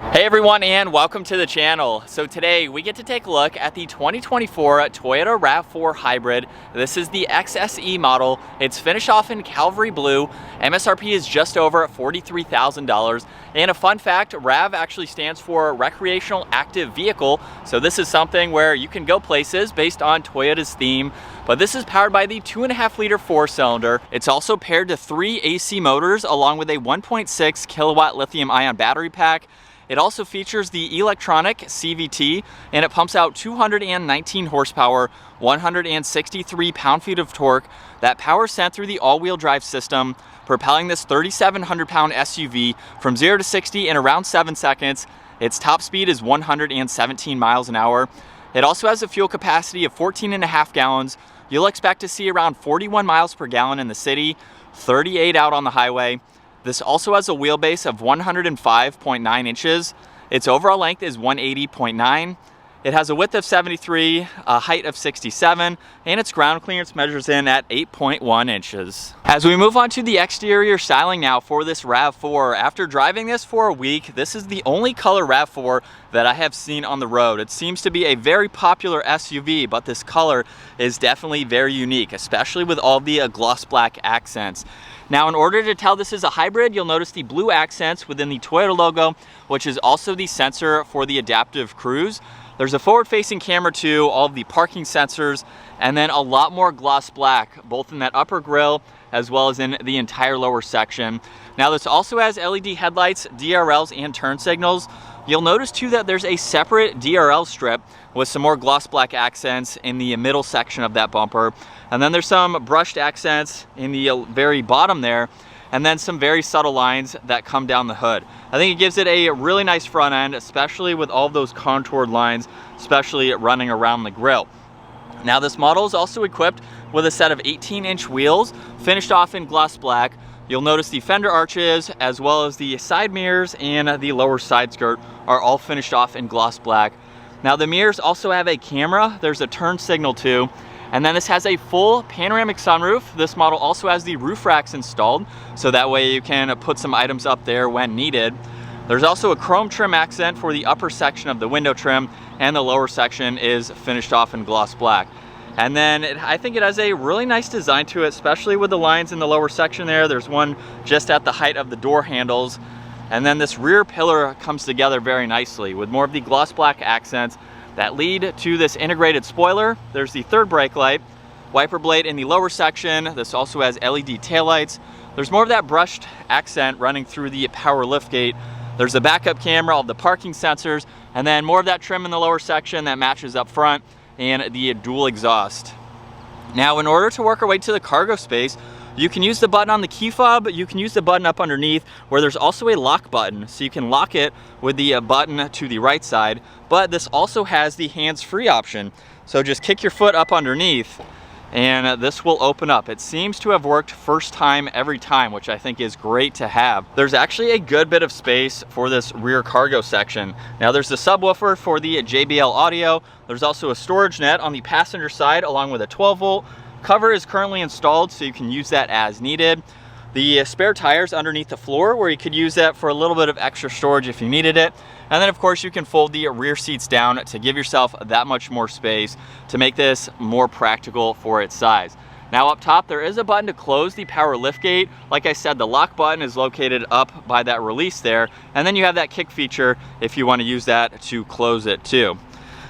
Hey everyone, and welcome to the channel. So today we get to take a look at the 2024 Toyota Rav4 Hybrid. This is the XSE model. It's finished off in Calvary Blue. MSRP is just over $43,000. And a fun fact, RAV actually stands for recreational active vehicle. So this is something where you can go places based on Toyota's theme. But this is powered by the 2.5-liter 4-cylinder. It's also paired to 3 AC motors along with a 1.6 kilowatt lithium-ion battery pack. It also features the electronic CVT, and it pumps out 219 horsepower, 163 pound-feet of torque. That power is sent through the all-wheel drive system, propelling this 3,700-pound SUV from 0 to 60 in around 7 seconds. Its top speed is 117 miles an hour. It also has a fuel capacity of 14.5 gallons. You'll expect to see around 41 miles per gallon in the city, 38 out on the highway. This also has a wheelbase of 105.9 inches. Its overall length is 180.9. It has a width of 73, a height of 67, and its ground clearance measures in at 8.1 inches. As we move on to the exterior styling now for this RAV4, after driving this for a week, this is the only color RAV4 that I have seen on the road. It seems to be a very popular SUV, but this color is definitely very unique, especially with all the gloss black accents. Now, in order to tell this is a hybrid, you'll notice the blue accents within the Toyota logo, which is also the sensor for the adaptive cruise. There's a forward-facing camera too, all of the parking sensors, and then a lot more gloss black, both in that upper grille as well as in the entire lower section. Now, this also has LED headlights, DRLs, and turn signals. You'll notice too that there's a separate DRL strip with some more gloss black accents in the middle section of that bumper. And then there's some brushed accents in the very bottom there, and then some very subtle lines that come down the hood. I think it gives it a really nice front end, especially with all those contoured lines, especially running around the grille. Now, this model is also equipped with a set of 18-inch wheels, finished off in gloss black. You'll notice the fender arches, as well as the side mirrors and the lower side skirt are all finished off in gloss black. Now, the mirrors also have a camera. There's a turn signal too. And then this has a full panoramic sunroof. This model also has the roof racks installed, so that way you can put some items up there when needed. There's also a chrome trim accent for the upper section of the window trim, and the lower section is finished off in gloss black. And then I think it has a really nice design to it, especially with the lines in the lower section there. There's one just at the height of the door handles. And then this rear pillar comes together very nicely with more of the gloss black accents that lead to this integrated spoiler. There's the third brake light, wiper blade in the lower section. This also has LED taillights. There's more of that brushed accent running through the power liftgate. There's a backup camera, all the parking sensors, and then more of that trim in the lower section that matches up front, and the dual exhaust. Now, in order to work our way to the cargo space, you can use the button on the key fob, you can use the button up underneath where there's also a lock button, so you can lock it with the button to the right side, but this also has the hands-free option. So just kick your foot up underneath and this will open up. It seems to have worked first time every time, which I think is great to have. There's actually a good bit of space for this rear cargo section. Now, there's the subwoofer for the JBL audio. There's also a storage net on the passenger side along with a 12-volt. Cover is currently installed, so you can use that as needed. The spare tires underneath the floor, where you could use that for a little bit of extra storage if you needed it. And then, of course, you can fold the rear seats down to give yourself that much more space to make this more practical for its size. Now, up top, there is a button to close the power liftgate. Like I said, the lock button is located up by that release there. And then you have that kick feature if you want to use that to close it too.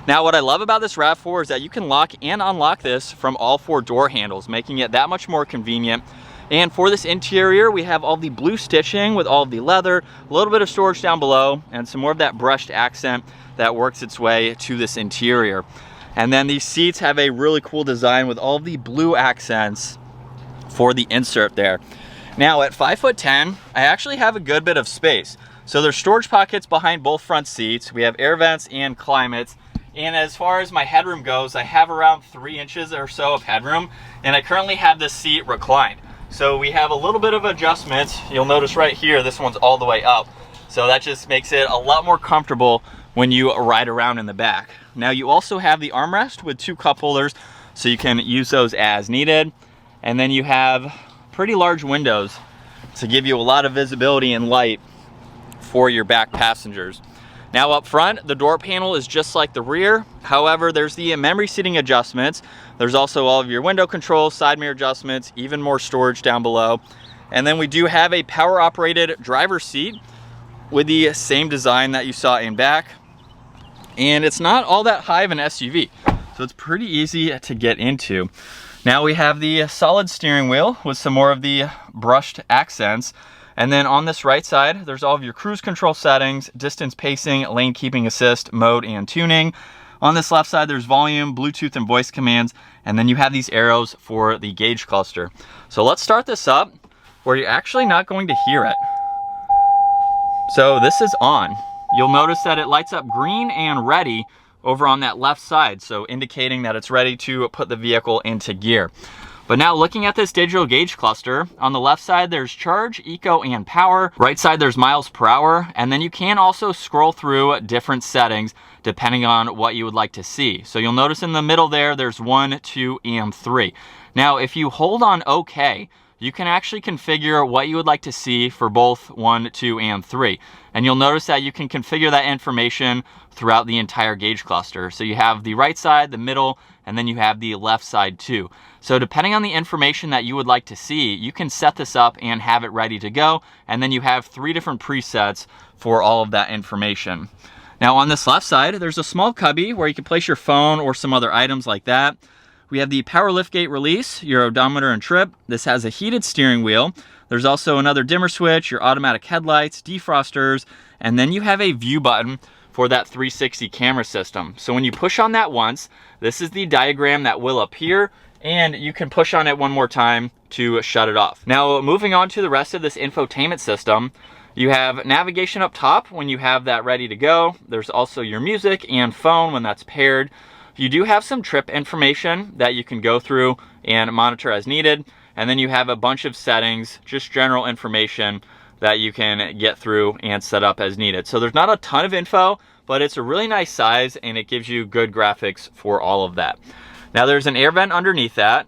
Now, what I love about this RAV4 is that you can lock and unlock this from all 4 door handles, making it that much more convenient. And for this interior, we have all the blue stitching with all of the leather, a little bit of storage down below, and some more of that brushed accent that works its way to this interior. And then these seats have a really cool design with all of the blue accents for the insert there. Now, at 5'10", I actually have a good bit of space. So there's storage pockets behind both front seats. We have air vents and climates. And as far as my headroom goes, I have around 3 inches or so of headroom, and I currently have this seat reclined. So we have a little bit of adjustments. You'll notice right here, this one's all the way up. So that just makes it a lot more comfortable when you ride around in the back. Now, you also have the armrest with 2 cup holders, so you can use those as needed. And then you have pretty large windows to give you a lot of visibility and light for your back passengers. Now up front, the door panel is just like the rear. However, there's the memory seating adjustments. There's also all of your window controls, side mirror adjustments, even more storage down below. And then we do have a power operated driver's seat with the same design that you saw in back. And it's not all that high of an SUV, so it's pretty easy to get into. Now we have the solid steering wheel with some more of the brushed accents. And then on this right side, there's all of your cruise control settings, distance pacing, lane keeping assist, mode, and tuning. On this left side, there's volume, Bluetooth, and voice commands. And then you have these arrows for the gauge cluster. So let's start this up where you're actually not going to hear it. So this is on. You'll notice that it lights up green and ready over on that left side, so indicating that it's ready to put the vehicle into gear. But now looking at this digital gauge cluster, on the left side there's charge, eco, and power. Right side there's miles per hour, and then you can also scroll through different settings depending on what you would like to see. So you'll notice in the middle there's 1, 2, and 3. Now if you hold on OK, you can actually configure what you would like to see for both 1, 2, and 3. And you'll notice that you can configure that information throughout the entire gauge cluster. So you have the right side, the middle, and then you have the left side too. So depending on the information that you would like to see, you can set this up and have it ready to go. And then you have 3 different presets for all of that information. Now on this left side, there's a small cubby where you can place your phone or some other items like that. We have the power liftgate release, your odometer and trip. This has a heated steering wheel. There's also another dimmer switch, your automatic headlights, defrosters, and then you have a view button for that 360 camera system. So when you push on that once, this is the diagram that will appear, and you can push on it one more time to shut it off. Now moving on to the rest of this infotainment system, you have navigation up top when you have that ready to go. There's also your music and phone when that's paired. You do have some trip information that you can go through and monitor as needed. And then you have a bunch of settings, just general information that you can get through and set up as needed. So there's not a ton of info, but it's a really nice size and it gives you good graphics for all of that. Now there's an air vent underneath that.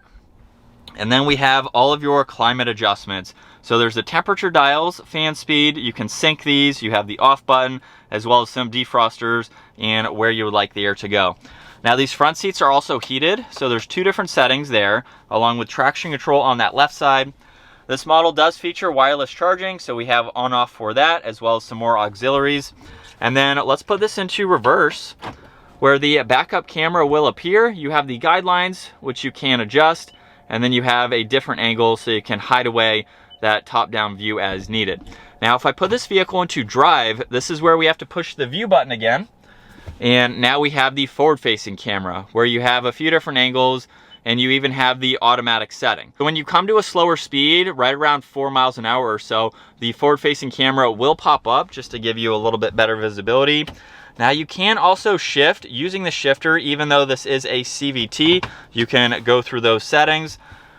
And then we have all of your climate adjustments. So there's the temperature dials, fan speed, you can sync these, you have the off button, as well as some defrosters and where you would like the air to go. Now these front seats are also heated, so there's 2 different settings there, along with traction control on that left side. This model does feature wireless charging, so we have on-off for that, as well as some more auxiliaries. And then let's put this into reverse, where the backup camera will appear. You have the guidelines, which you can adjust, and then you have a different angle so you can hide away that top-down view as needed. Now if I put this vehicle into drive, this is where we have to push the view button again. And now we have the forward-facing camera where you have a few different angles and you even have the automatic setting. So when you come to a slower speed, right around 4 miles an hour or so, the forward-facing camera will pop up just to give you a little bit better visibility. Now you can also shift using the shifter, even though this is a CVT, you can go through those settings.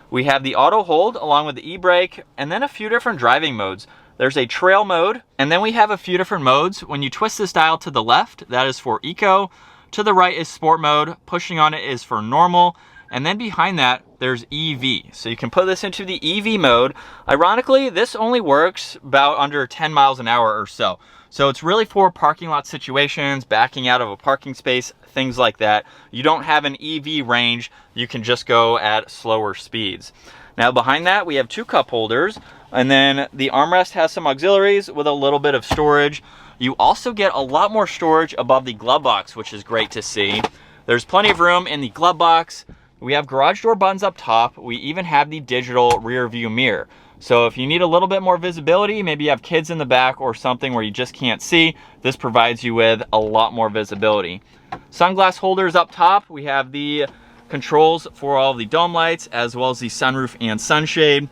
We have the auto hold along with the e-brake and then a few different driving modes. There's a trail mode, and then we have a few different modes. When you twist this dial to the left, that is for eco. To the right is sport mode. Pushing on it is for normal. And then behind that, there's EV. So you can put this into the EV mode. Ironically, this only works about under 10 miles an hour or so. So it's really for parking lot situations, backing out of a parking space, things like that. You don't have an EV range. You can just go at slower speeds. Now behind that, we have 2 cup holders. And then the armrest has some auxiliaries with a little bit of storage. You also get a lot more storage above the glove box, which is great to see. There's plenty of room in the glove box. We have garage door buttons up top. We even have the digital rear view mirror. So if you need a little bit more visibility, maybe you have kids in the back or something where you just can't see, this provides you with a lot more visibility. Sunglass holders up top. We have the controls for all of the dome lights, as well as the sunroof and sunshade.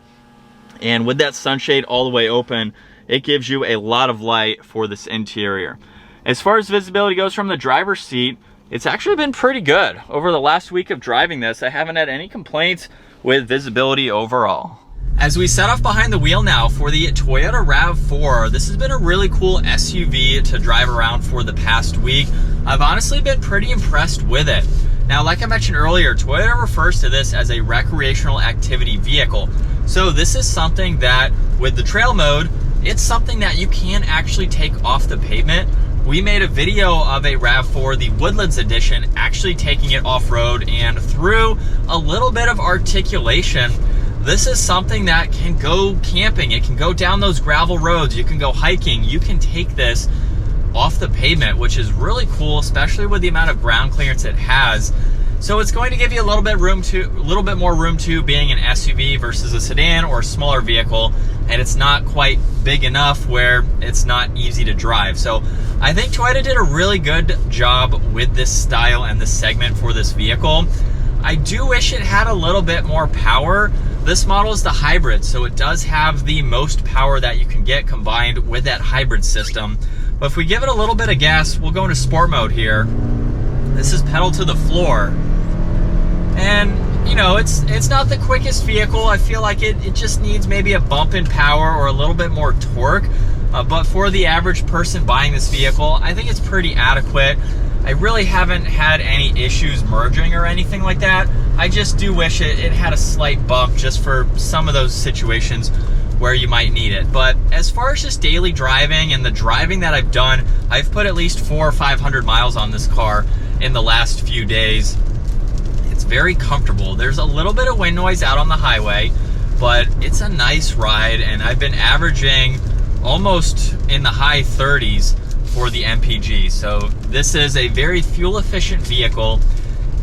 And with that sunshade all the way open, it gives you a lot of light for this interior. As far as visibility goes from the driver's seat, it's actually been pretty good. Over the last week of driving this, I haven't had any complaints with visibility overall. As we set off behind the wheel now for the Toyota Rav4, this has been a really cool SUV to drive around for the past week. I've honestly been pretty impressed with it. Now, like I mentioned earlier, Toyota refers to this as a recreational activity vehicle. So this is something that, with the trail mode, it's something that you can actually take off the pavement we made a video of a RAV4, the Woodlands edition, actually taking it off-road, and through a little bit of articulation, this is something that can go camping. It can go down those gravel roads. You can go hiking. You can take this off the pavement, which is really cool, especially with the amount of ground clearance it has. So it's going to give you a little bit more room to being an SUV versus a sedan or a smaller vehicle, and it's not quite big enough where it's not easy to drive. So I think Toyota did a really good job with this style and this segment for this vehicle. I do wish it had a little bit more power. This model is the hybrid, so it does have the most power that you can get combined with that hybrid system. But if we give it a little bit of gas, we'll go into sport mode here. This is pedal to the floor. And you know, it's not the quickest vehicle. I feel like it just needs maybe a bump in power or a little bit more torque. But for the average person buying this vehicle, I think it's pretty adequate. I really haven't had any issues merging or anything like that. I just do wish it had a slight bump just for some of those situations where you might need it. But as far as just daily driving and the driving that I've done, I've put at least 400 or 500 miles on this car in the last few days. It's very comfortable. There's a little bit of wind noise out on the highway, but it's a nice ride, and I've been averaging almost in the high 30s for the MPG. So this is a very fuel efficient vehicle.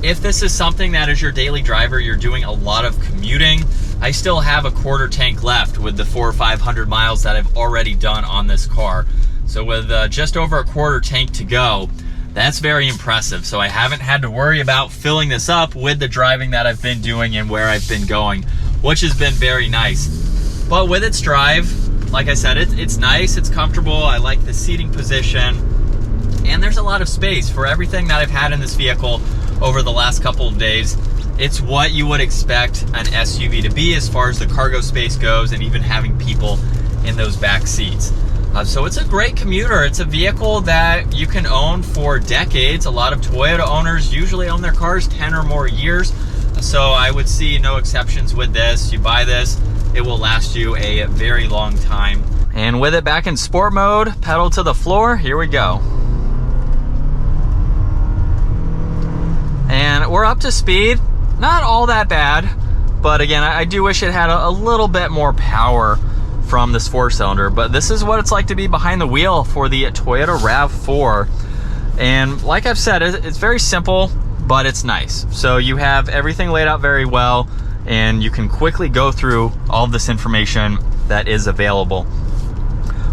If this is something that is your daily driver, you're doing a lot of commuting, I still have a quarter tank left with the 400 or 500 miles that I've already done on this car. So with just over a quarter tank to go, that's very impressive. So I haven't had to worry about filling this up with the driving that I've been doing and where I've been going, which has been very nice. But with its drive, like I said, it's nice, it's comfortable. I like the seating position, and there's a lot of space for everything that I've had in this vehicle over the last couple of days. It's what you would expect an SUV to be as far as the cargo space goes, and even having people in those back seats. So it's a great commuter. It's a vehicle that you can own for decades. A lot of Toyota owners usually own their cars 10 or more years. So I would see no exceptions with this. You buy this, it will last you a very long time. And with it back in sport mode, pedal to the floor, here we go. And we're up to speed. Not all that bad, but again, I do wish it had a little bit more power from this 4-cylinder, but this is what it's like to be behind the wheel for the Toyota RAV4. And like I've said, it's very simple, but it's nice. So you have everything laid out very well, and you can quickly go through all of this information that is available.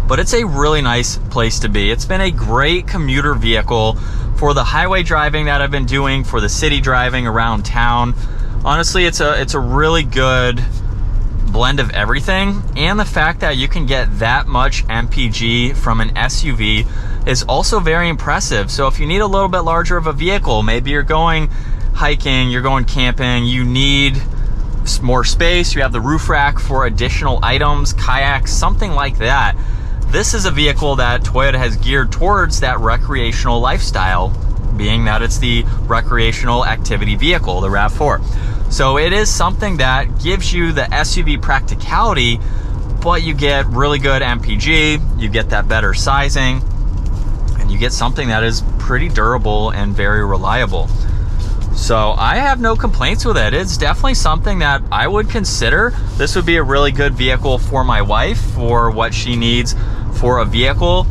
But it's a really nice place to be. It's been a great commuter vehicle for the highway driving that I've been doing, for the city driving around town. Honestly, it's a really good blend of everything, and the fact that you can get that much MPG from an SUV is also very impressive. So if you need a little bit larger of a vehicle, maybe you're going hiking, you're going camping, you need more space, you have the roof rack for additional items, kayaks, something like that, this is a vehicle that Toyota has geared towards that recreational lifestyle, being that it's the recreational activity vehicle, the RAV4. So it is something that gives you the SUV practicality, but you get really good MPG, you get that better sizing, and you get something that is pretty durable and very reliable. So I have no complaints with it. It's definitely something that I would consider. This would be a really good vehicle for my wife, for what she needs for a vehicle.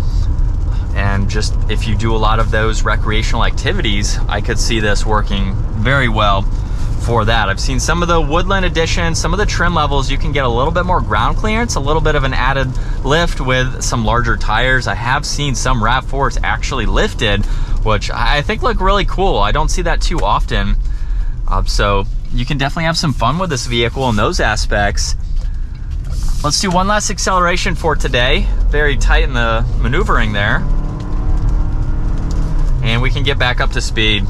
And just if you do a lot of those recreational activities, I could see this working very well for that. I've seen some of the Woodland edition, some of the trim levels, you can get a little bit more ground clearance, a little bit of an added lift with some larger tires. I have seen some RAV4s actually lifted, which I think look really cool. I don't see that too often. So you can definitely have some fun with this vehicle in those aspects. Let's do one last acceleration for today. Very tight in the maneuvering there. And we can get back up to speed.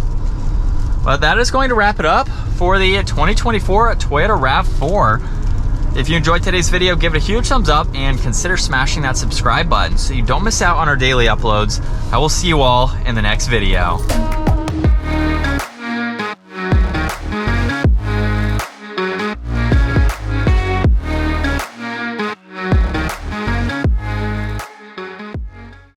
But that is going to wrap it up for the 2024 Toyota RAV4. If you enjoyed today's video, give it a huge thumbs up and consider smashing that subscribe button so you don't miss out on our daily uploads. I will see you all in the next video.